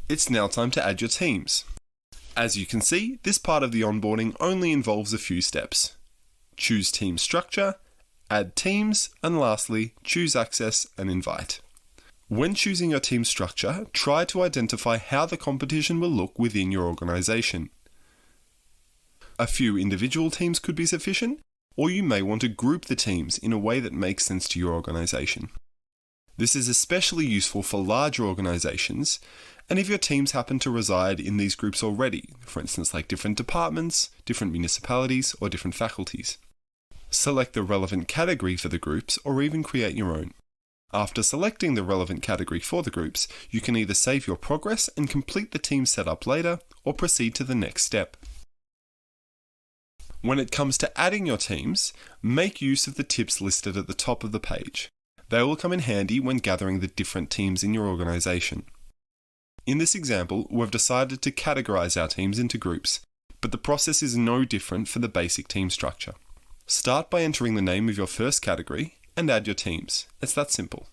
It's now time to add your teams. As you can see, this part of the onboarding only involves a few steps. Choose team structure, add teams, and lastly, choose access and invite. When choosing your team structure, try to identify how the competition will look within your organisation. A few individual teams could be sufficient, or you may want to group the teams in a way that makes sense to your organisation. This is especially useful for larger organisations, and if your teams happen to reside in these groups already, for instance like different departments, different municipalities, or different faculties. Select the relevant category for the groups or even create your own. After selecting the relevant category for the groups, you can either save your progress and complete the team setup later, or proceed to the next step. When it comes to adding your teams, make use of the tips listed at the top of the page. They will come in handy when gathering the different teams in your organisation. In this example, we've decided to categorise our teams into groups, but the process is no different for the basic team structure. Start by entering the name of your first category and add your teams. It's that simple.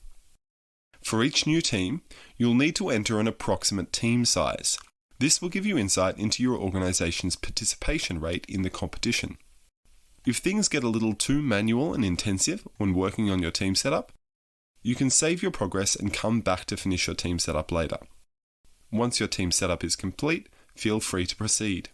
For each new team, you'll need to enter an approximate team size. This will give you insight into your organisation's participation rate in the competition. If things get a little too manual and intensive when working on your team setup, you can save your progress and come back to finish your team setup later. Once your team setup is complete, feel free to proceed.